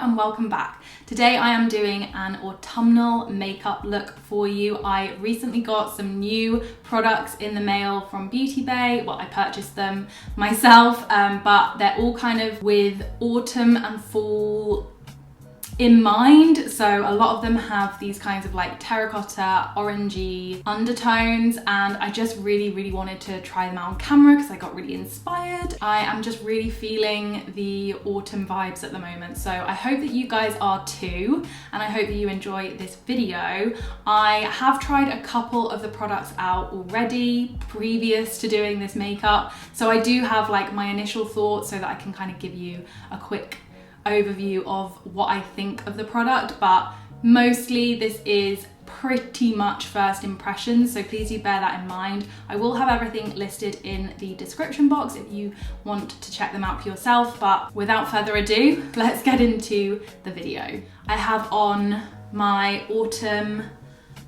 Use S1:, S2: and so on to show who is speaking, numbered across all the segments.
S1: and welcome back. Today I am doing an autumnal makeup look for you. I recently got some new products in the mail from Beauty Bay. Well, I purchased them myself, but they're all kind of with autumn and fall in mind. So a lot of them have these kinds of like terracotta, orangey undertones, and I just really wanted to try them out on camera because I got really inspired. I am just really feeling the autumn vibes at the moment. So I hope that you guys are too, and I hope that you enjoy this video. I have tried a couple of the products out already previous to doing this makeup. So I do have like my initial thoughts so that I can kind of give you a quick overview of what I think of the product, but mostly this is pretty much first impressions, so please do bear that in mind. I will have everything listed in the description box if you want to check them out for yourself, but without further ado, let's get into the video. I have on my autumn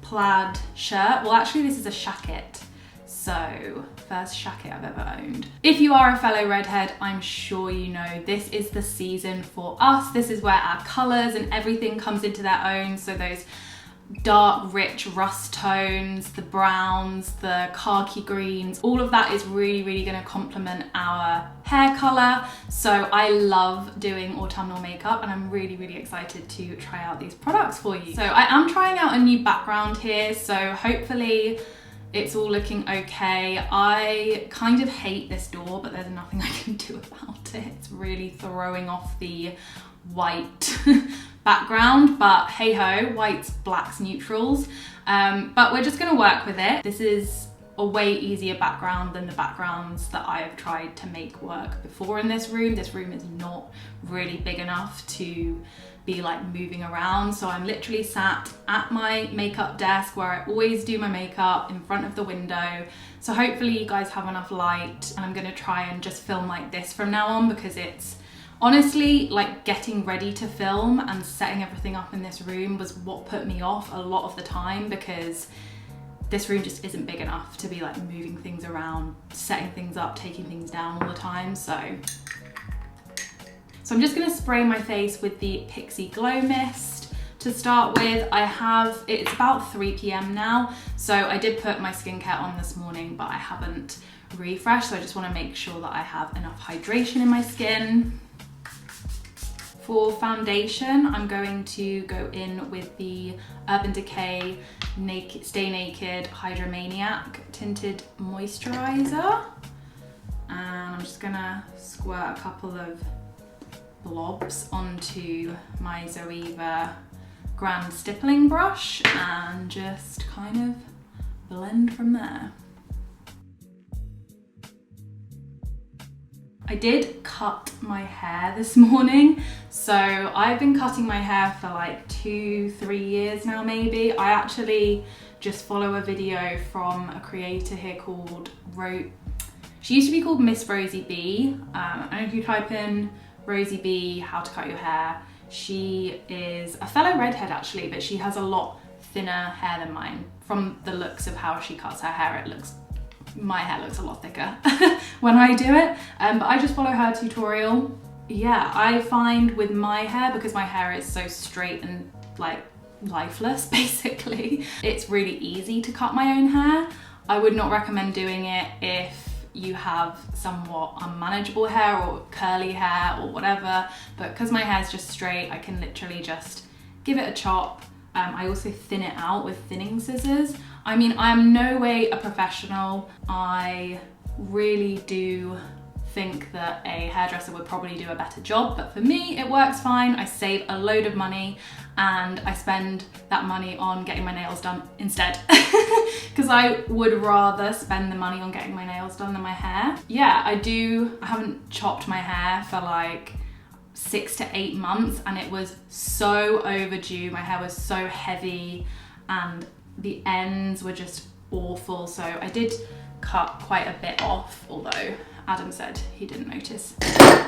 S1: plaid shirt. Well, actually this is a shacket. So, first shacket I've ever owned. If you are a fellow redhead, I'm sure you know this is the season for us. This is where our colours and everything comes into their own. So those dark, rich rust tones, the browns, the khaki greens, all of that is really gonna complement our hair colour. So I love doing autumnal makeup and I'm really excited to try out these products for you. So I am trying out a new background here, so hopefully it's all looking okay. I kind of hate this door, but there's nothing I can do about it. It's really throwing off the white background, but hey ho, whites, blacks, neutrals. But we're just gonna work with it. This is a way easier background than the backgrounds that I have tried to make work before in this room. This room is not really big enough to be like moving around, so I'm literally sat at my makeup desk where I always do my makeup, in front of the window. So hopefully you guys have enough light, and I'm gonna try and just film like this from now on, because it's honestly like getting ready to film and setting everything up in this room was what put me off a lot of the time, because this room just isn't big enough to be like moving things around, setting things up, taking things down all the time. So I'm just gonna spray my face with the Pixi Glow Mist to start with. It's about 3 p.m. now, so I did put my skincare on this morning, but I haven't refreshed, so I just wanna make sure that I have enough hydration in my skin. For foundation, I'm going to go in with the Urban Decay Stay Naked Hydromaniac Tinted Moisturizer. And I'm just gonna squirt a couple of blobs onto my Zoeva Grand Stippling brush and just kind of blend from there. I did cut my hair this morning. So I've been cutting my hair for like 2-3 years now maybe. I actually just follow a video from a creator here called she used to be called Miss Rosie B. I don't know if you type in Rosie B, how to cut your hair. She is a fellow redhead actually, but she has a lot thinner hair than mine. From the looks of how she cuts her hair, my hair looks a lot thicker when I do it. But I just follow her tutorial. Yeah, I find with my hair, because my hair is so straight and like lifeless basically, it's really easy to cut my own hair. I would not recommend doing it if you have somewhat unmanageable hair or curly hair or whatever, but because my hair is just straight, I can literally just give it a chop. I also thin it out with thinning scissors. I mean, I am no way a professional. I really do think that a hairdresser would probably do a better job, but for me it works fine. I save a load of money and I spend that money on getting my nails done instead, because I would rather spend the money on getting my nails done than my hair. Yeah, I haven't chopped my hair for like 6 to 8 months and it was so overdue. My hair was so heavy and the ends were just awful, so I did cut quite a bit off, although Adam said he didn't notice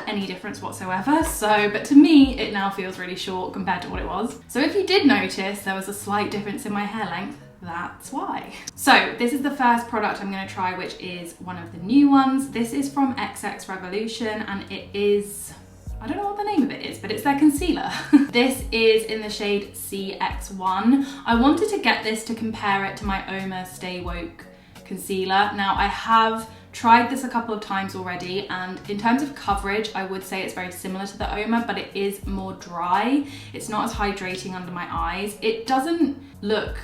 S1: any difference whatsoever. But to me, it now feels really short compared to what it was. So if you did notice there was a slight difference in my hair length, that's why. So this is the first product I'm gonna try, which is one of the new ones. This is from XX Revolution and it is I don't know what the name of it is, but it's their concealer. This is in the shade CX1. I wanted to get this to compare it to my Uoma Stay Woke concealer. Now I have tried this a couple of times already, and in terms of coverage, I would say it's very similar to the Uoma, but it is more dry. It's not as hydrating under my eyes. It doesn't look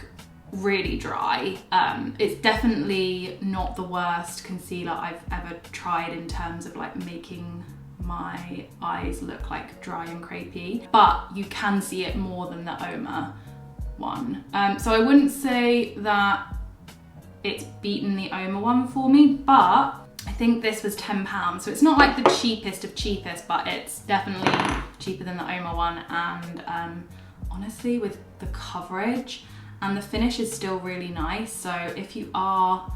S1: really dry. It's definitely not the worst concealer I've ever tried in terms of like making my eyes look like dry and crepey, but you can see it more than the Uoma one. So I wouldn't say that it's beaten the Uoma one for me, but I think this was £10. So it's not like the cheapest of cheapest, but it's definitely cheaper than the Uoma one. And honestly, with the coverage and the finish is still really nice. So if you are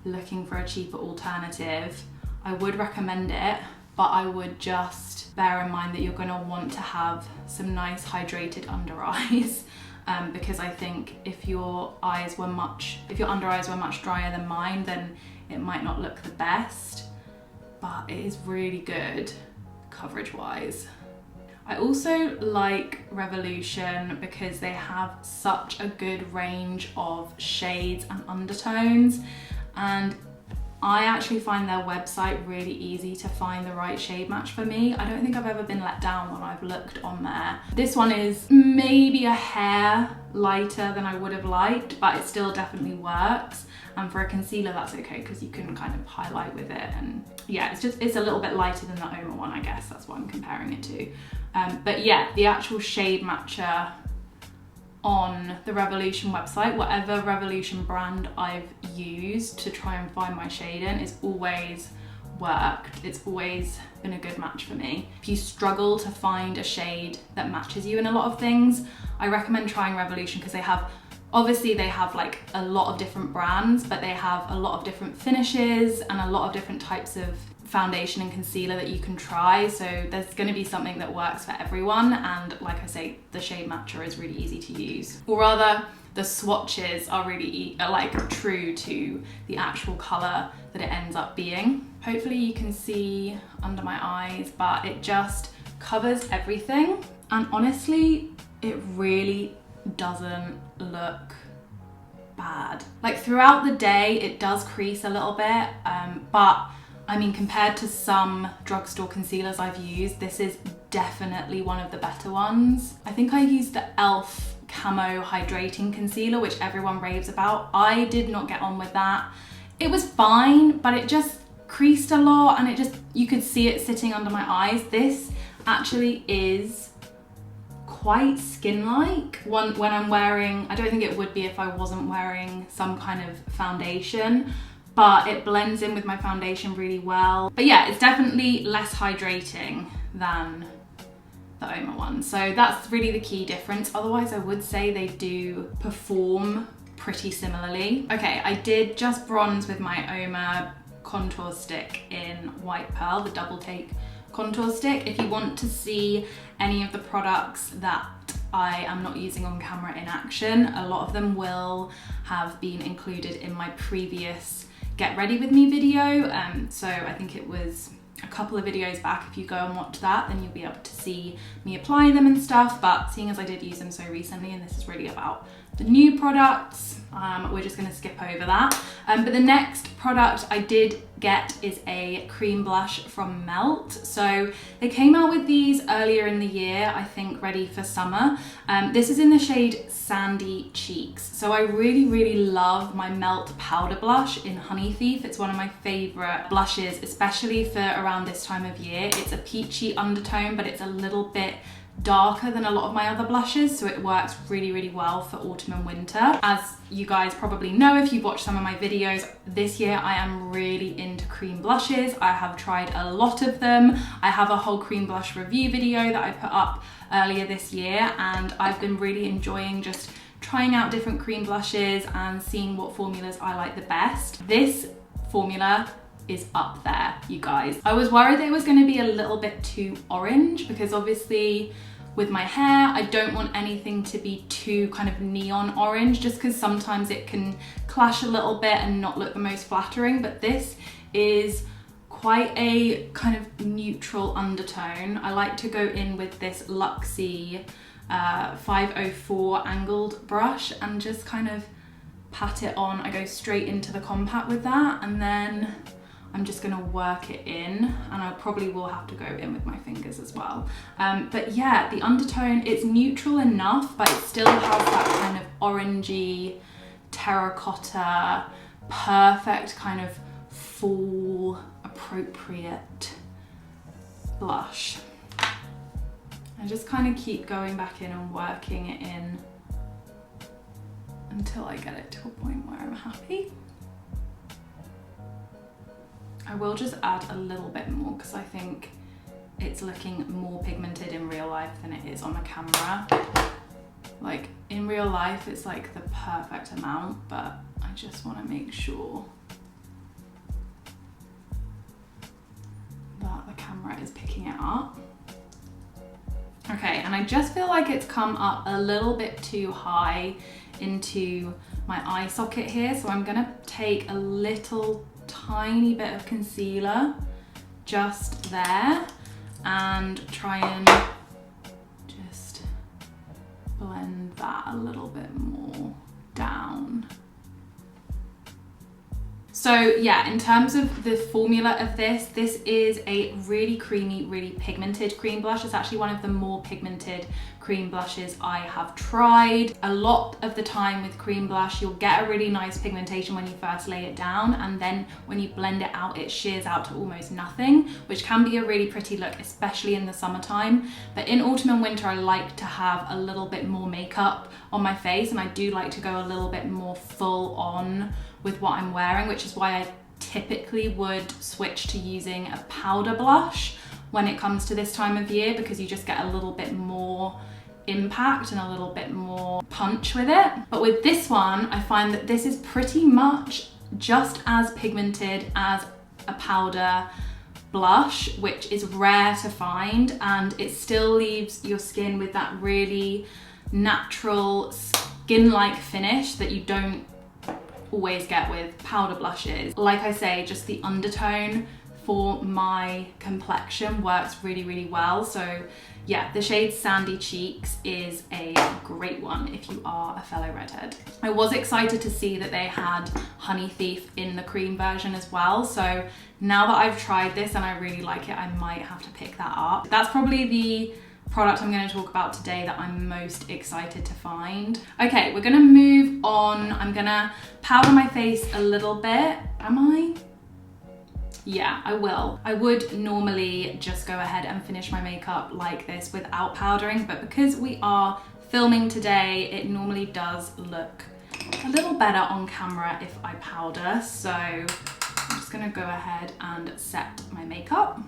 S1: looking for a cheaper alternative, I would recommend it, but I would just bear in mind that you're gonna want to have some nice hydrated under eyes. Because I think if your under eyes were much drier than mine, then it might not look the best, but it is really good coverage wise. I also like Revolution because they have such a good range of shades and undertones, and I actually find their website really easy to find the right shade match for me. I don't think I've ever been let down when I've looked on there. This one is maybe a hair lighter than I would have liked, but it still definitely works. And for a concealer, that's okay because you can kind of highlight with it. And yeah, it's a little bit lighter than the Uoma one, I guess. That's what I'm comparing it to. But yeah, the actual shade matcher on the Revolution website, whatever Revolution brand I've used to try and find my shade in, it's always worked. It's always been a good match for me. If you struggle to find a shade that matches you in a lot of things, I recommend trying Revolution because they have like a lot of different brands, but they have a lot of different finishes and a lot of different types of foundation and concealer that you can try. So there's going to be something that works for everyone. And like I say, the shade matcher is really easy to use. Or rather, the swatches are really like true to the actual color that it ends up being. Hopefully you can see under my eyes, but it just covers everything. And honestly, it really doesn't look bad. Like throughout the day, it does crease a little bit, but I mean, compared to some drugstore concealers I've used, this is definitely one of the better ones. I think I used the e.l.f. Camo Hydrating Concealer, which everyone raves about. I did not get on with that. It was fine, but it just creased a lot and you could see it sitting under my eyes. This actually is quite skin-like when I'm wearing, I don't think it would be if I wasn't wearing some kind of foundation, but it blends in with my foundation really well. But yeah, it's definitely less hydrating than the Uoma one. So that's really the key difference. Otherwise, I would say they do perform pretty similarly. Okay, I did just bronze with my Uoma contour stick in White Pearl, the double take contour stick. If you want to see any of the products that I am not using on camera in action, a lot of them will have been included in my previous Get Ready With Me video. So I think it was a couple of videos back. If you go and watch that, then you'll be able to see me applying them and stuff. But seeing as I did use them so recently, and this is really about the new products, we're just gonna skip over that. But the next product I did get is a cream blush from Melt. So they came out with these earlier in the year, I think ready for summer. This is in the shade Sandy Cheeks. So I really, really love my Melt powder blush in Honey Thief. It's one of my favorite blushes, especially for around this time of year. It's a peachy undertone, but it's a little bit darker than a lot of my other blushes, so it works really, really well for autumn and winter. As you guys probably know if you've watched some of my videos, this year I am really into cream blushes. I have tried a lot of them. I have a whole cream blush review video that I put up earlier this year, and I've been really enjoying just trying out different cream blushes and seeing what formulas I like the best. This formula is up there, you guys. I was worried that it was going to be a little bit too orange because obviously with my hair, I don't want anything to be too kind of neon orange, just because sometimes it can clash a little bit and not look the most flattering, but this is quite a kind of neutral undertone. I like to go in with this Luxie 504 angled brush and just kind of pat it on. I go straight into the compact with that, and then I'm just gonna work it in, and I probably will have to go in with my fingers as well. But yeah, the undertone, it's neutral enough, but it still has that kind of orangey, terracotta, perfect kind of fall appropriate blush. I just kind of keep going back in and working it in until I get it to a point where I'm happy. I will just add a little bit more because I think it's looking more pigmented in real life than it is on the camera. Like in real life, it's like the perfect amount, but I just want to make sure that the camera is picking it up. Okay, and I just feel like it's come up a little bit too high into my eye socket here, so I'm gonna take a little tiny bit of concealer just there and try and just blend that a little bit more down. So yeah, in terms of the formula of this is a really creamy, really pigmented cream blush. It's actually one of the more pigmented cream blushes I have tried. A lot of the time with cream blush, you'll get a really nice pigmentation when you first lay it down, and then when you blend it out, it shears out to almost nothing, which can be a really pretty look, especially in the summertime. But in autumn and winter, I like to have a little bit more makeup on my face, and I do like to go a little bit more full on with what I'm wearing, which is why I typically would switch to using a powder blush when it comes to this time of year, because you just get a little bit more impact and a little bit more punch with it. But with this one, I find that this is pretty much just as pigmented as a powder blush, which is rare to find, and it still leaves your skin with that really natural skin-like finish that you don't always get with powder blushes. Like I say, just the undertone for my complexion works really, really well. So yeah, the shade Sandy Cheeks is a great one if you are a fellow redhead. I was excited to see that they had Honey Thief in the cream version as well. So now that I've tried this and I really like it, I might have to pick that up. That's probably the product I'm going to talk about today that I'm most excited to find. Okay, we're going to move on. I'm going to powder my face a little bit. Am I? Yeah, I will. I would normally just go ahead and finish my makeup like this without powdering, but because we are filming today, it normally does look a little better on camera if I powder. So I'm just going to go ahead and set my makeup.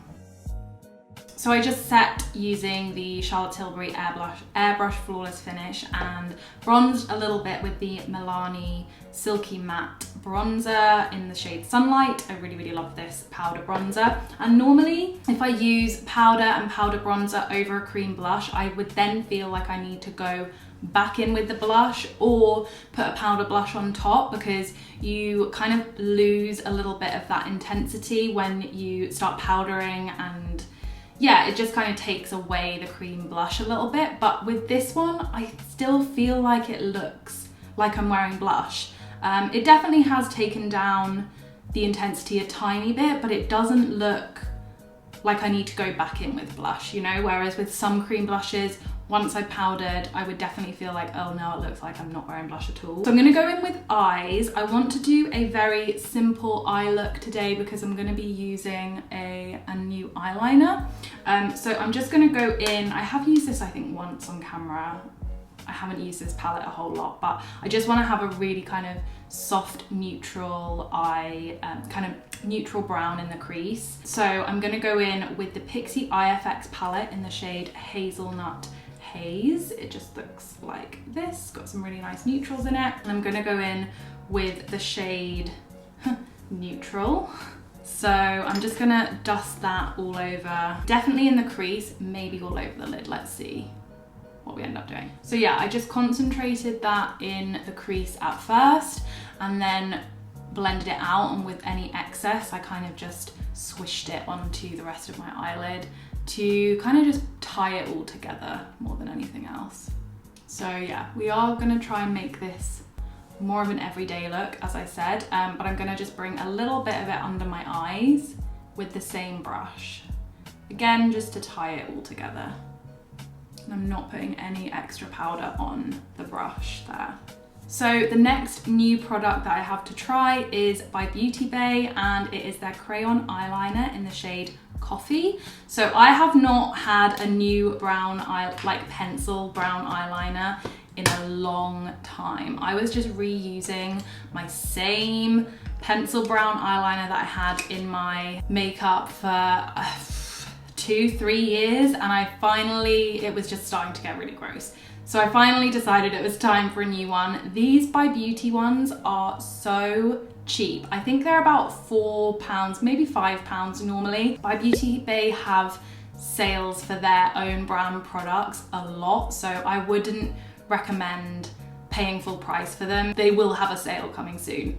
S1: So I just set using the Charlotte Tilbury Airbrush Flawless Finish and bronzed a little bit with the Milani Silky Matte Bronzer in the shade Sunlight. I really, really love this powder bronzer. And normally, if I use powder and powder bronzer over a cream blush, I would then feel like I need to go back in with the blush or put a powder blush on top, because you kind of lose a little bit of that intensity when you start powdering, and yeah, it just kind of takes away the cream blush a little bit. But with this one, I still feel like it looks like I'm wearing blush. It definitely has taken down the intensity a tiny bit, but it doesn't look like I need to go back in with blush, you know? Whereas with some cream blushes, once I powdered, I would definitely feel like, oh no, it looks like I'm not wearing blush at all. So I'm gonna go in with eyes. I want to do a very simple eye look today because I'm gonna be using a new eyeliner. So I'm just gonna go in, I have used this I think once on camera. I haven't used this palette a whole lot, but I just wanna have a really kind of soft, neutral eye, kind of neutral brown in the crease. So I'm gonna go in with the Pixi Eye Effects palette in the shade Hazelnut Haze. It just looks like this, got some really nice neutrals in it. And I'm gonna go in with the shade Neutral. So I'm just gonna dust that all over, definitely in the crease, maybe all over the lid. Let's see what we end up doing. So yeah, I just concentrated that in the crease at first and then blended it out, and with any excess I kind of just swished it onto the rest of my eyelid to kind of just tie it all together more than anything else. So yeah, we are gonna try and make this more of an everyday look, as I said, but I'm gonna just bring a little bit of it under my eyes with the same brush. Again, just to tie it all together. And I'm not putting any extra powder on the brush there. So the next new product that I have to try is by Beauty Bay, and it is their Crayon Eyeliner in the shade Coffee. So I have not had a new brown like pencil brown eyeliner in a long time. I was just reusing my same pencil brown eyeliner that I had in my makeup for 2-3 years, and it was just starting to get really gross. So I finally decided it was time for a new one. These by Beauty ones are so cheap. I think they're about £4, maybe £5 normally. By Beauty Bay have sales for their own brand products a lot, so I wouldn't recommend paying full price for them. They will have a sale coming soon.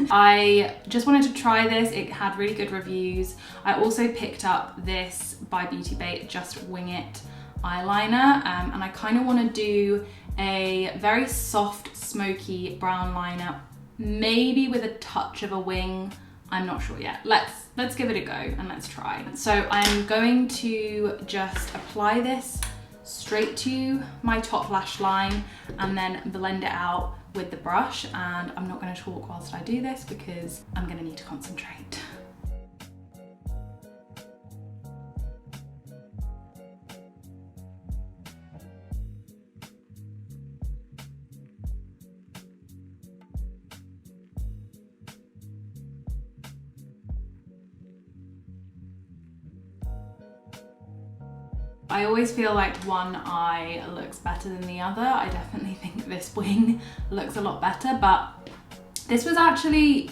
S1: I just wanted to try this. It had really good reviews. I also picked up this by Beauty Bay Just Wing It eyeliner, and I kind of want to do a very soft smoky brown liner, maybe with a touch of a wing. I'm not sure yet. Let's give it a go and let's try. So I'm going to just apply this straight to my top lash line and then blend it out with the brush, and I'm not going to talk whilst I do this because I'm going to need to concentrate. I always feel like one eye looks better than the other. I definitely think this wing looks a lot better, but this was actually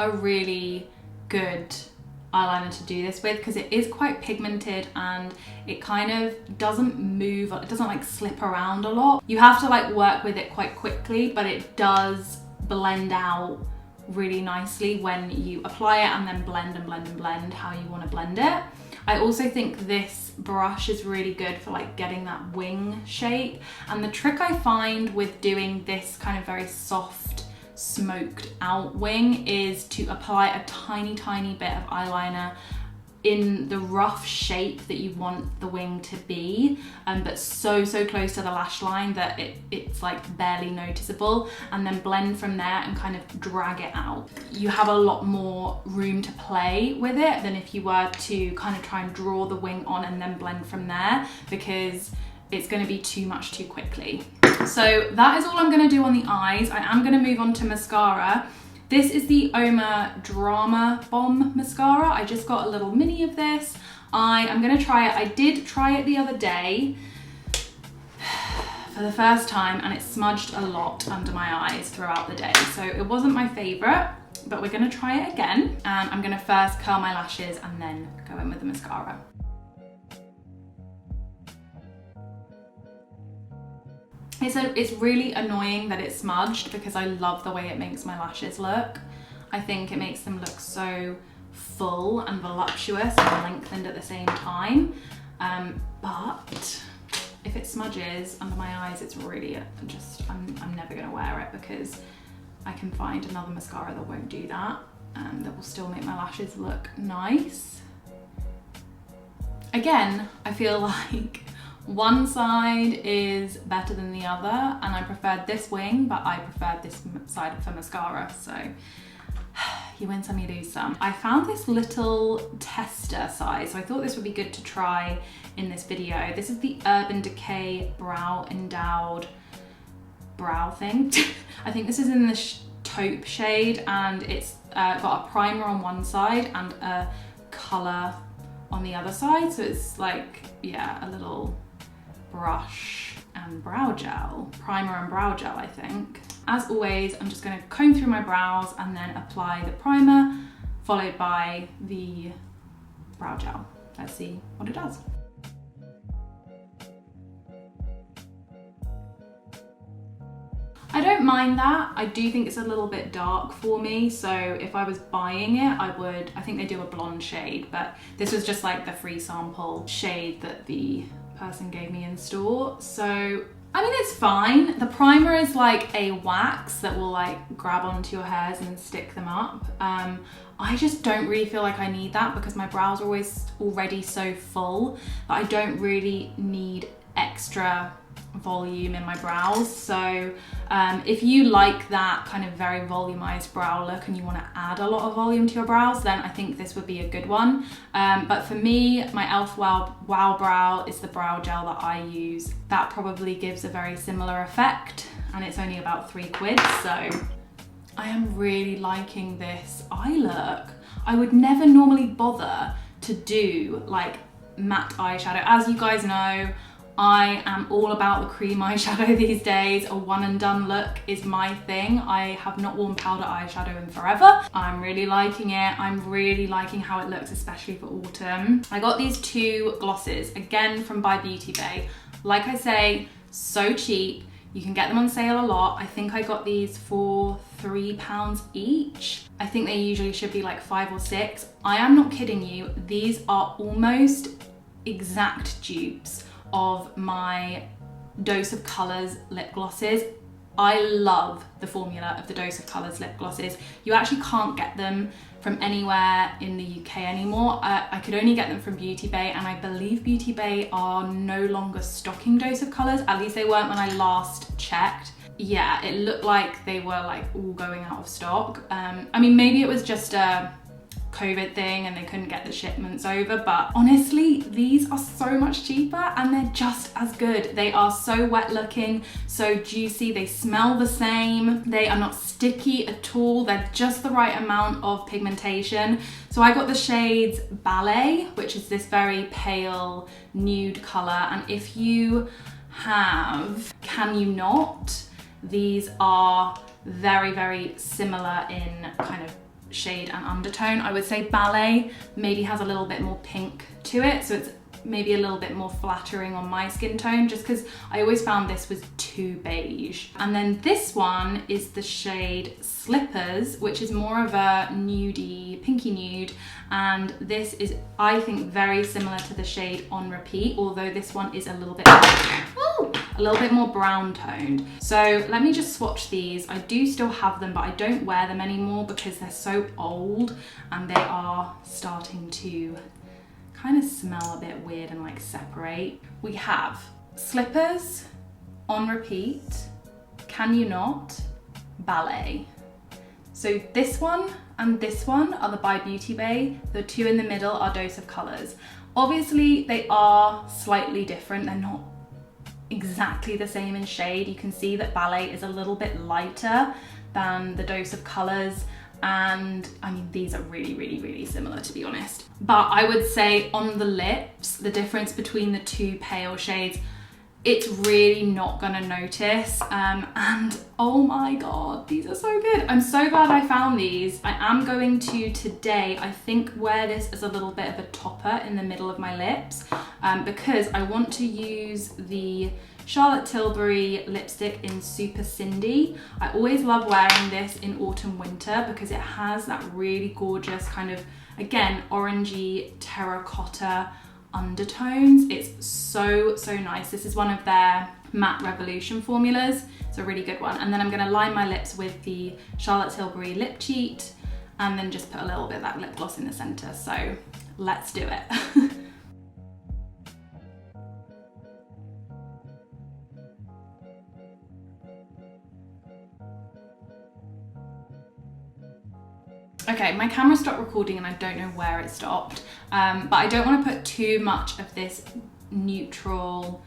S1: a really good eyeliner to do this with because it is quite pigmented and it kind of doesn't move, it doesn't like slip around a lot. You have to like work with it quite quickly, but it does blend out really nicely when you apply it and then blend and blend and blend how you want to blend it. I also think this brush is really good for like getting that wing shape, and the trick I find with doing this kind of very soft smoked out wing is to apply a tiny bit of eyeliner in the rough shape that you want the wing to be, but so close to the lash line that it's like barely noticeable, and then blend from there and kind of drag it out. You have a lot more room to play with it than if you were to kind of try and draw the wing on and then blend from there, because it's going to be too much too quickly. So that is all I'm going to do on the eyes. I am going to move on to mascara. This is the Uoma Drama Bomb mascara. I just got a little mini of this. I am gonna try it. I did try it the other day for the first time, and it smudged a lot under my eyes throughout the day. So it wasn't my favorite, but we're gonna try it again. And I'm gonna first curl my lashes and then go in with the mascara. It's really annoying that it's smudged because I love the way it makes my lashes look. I think it makes them look so full and voluptuous and lengthened at the same time. But if it smudges under my eyes, it's really I'm never gonna wear it because I can find another mascara that won't do that and that will still make my lashes look nice. Again, I feel like one side is better than the other, and I preferred this wing, but I preferred this side for mascara, so you win some, you lose some. I found this little tester size, so I thought this would be good to try in this video. This is the Decay Brow Endowed brow thing. I think this is in the taupe shade, and it's got a primer on one side and a colour on the other side, so it's like, yeah, a little brush and brow gel, primer and brow gel, I think. As always, I'm just going to comb through my brows and then apply the primer, followed by the brow gel. Let's see what it does. I don't mind that. I do think it's a little bit dark for me, so if I was buying it, I think they do a blonde shade, but this was just like the free sample shade that the person gave me in store. So, I mean, it's fine. The primer is like a wax that will like grab onto your hairs and stick them up. I just don't really feel like I need that because my brows are always already so full that I don't really need extra volume in my brows. So if you like that kind of very volumized brow look and you want to add a lot of volume to your brows, then I think this would be a good one. But for me, my e.l.f. Wow Brow is the brow gel that I use. That probably gives a very similar effect, and it's only about £3, so I am really liking this eye look. I would never normally bother to do like matte eyeshadow. As you guys know, I am all about the cream eyeshadow these days. A one and done look is my thing. I have not worn powder eyeshadow in forever. I'm really liking it. I'm really liking how it looks, especially for autumn. I got these two glosses, again from By Beauty Bay. Like I say, so cheap. You can get them on sale a lot. I think I got these for £3 each. I think they usually should be like 5 or 6. I am not kidding you. These are almost exact dupes of my Dose of Colours lip glosses. I love the formula of the Dose of Colours lip glosses. You actually can't get them from anywhere in the UK anymore. I could only get them from Beauty Bay, and I believe Beauty Bay are no longer stocking Dose of Colours. At least they weren't when I last checked. Yeah, it looked like they were like all going out of stock. I mean, maybe it was just a COVID thing and they couldn't get the shipments over, but honestly, these are so much cheaper and they're just as good. They are so wet looking, so juicy, they smell the same, they are not sticky at all, they're just the right amount of pigmentation. So I got the shades Ballet, which is this very pale nude color, and if you have Can You Not, these are very, very similar in kind of shade and undertone. I would say Ballet maybe has a little bit more pink to it, so it's maybe a little bit more flattering on my skin tone, just because I always found this was too beige. And then this one is the shade Slippers, which is more of a nudie, pinky nude, and this is, I think, very similar to the shade On Repeat, although this one is a little bit more brown toned. So let me just swatch these. I do still have them, but I don't wear them anymore because they're so old and they are starting to kind of smell a bit weird and like separate. We have Slippers, On Repeat, Can You Not, Ballet. So this one and this one are the By Beauty Bay. The two in the middle are Dose of Colours. Obviously they are slightly different. They're not exactly the same in shade. You can see that Ballet is a little bit lighter than the Dose of Colours, and I mean, these are really, really, really similar, to be honest. But I would say on the lips, the difference between the two pale shades, it's really not gonna notice. And oh my God, these are so good. I'm so glad I found these. I am going to today, I think, wear this as a little bit of a topper in the middle of my lips, because I want to use the Charlotte Tilbury lipstick in Super Cindy. I always love wearing this in autumn winter because it has that really gorgeous kind of, again, orangey terracotta undertones. It's so, so nice. This is one of their Matte Revolution formulas. It's a really good one. And then I'm gonna line my lips with the Charlotte Tilbury Lip Cheat and then just put a little bit of that lip gloss in the center. So let's do it. Okay, my camera stopped recording and I don't know where it stopped, but I don't want to put too much of this neutral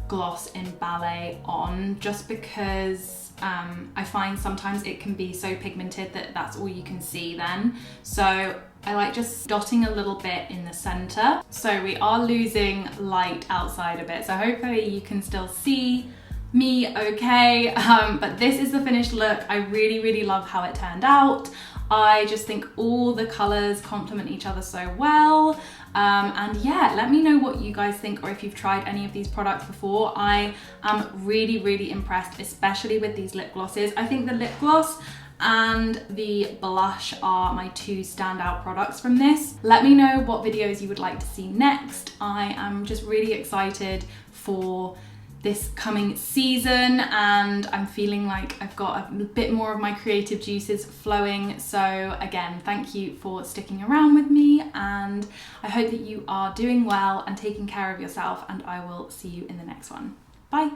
S1: gloss in Ballet on, just because I find sometimes it can be so pigmented that that's all you can see then. So I like just dotting a little bit in the center. So we are losing light outside a bit, so hopefully you can still see me okay, but this is the finished look. I really, really love how it turned out. I just think all the colors complement each other so well. And yeah, let me know what you guys think, or if you've tried any of these products before. I am really impressed, especially with these lip glosses. I think the lip gloss and the blush are my two standout products from this. Let me know what videos you would like to see next. I am just really excited for this coming season, and I'm feeling like I've got a bit more of my creative juices flowing. So again, thank you for sticking around with me, and I hope that you are doing well and taking care of yourself, and I will see you in the next one. Bye.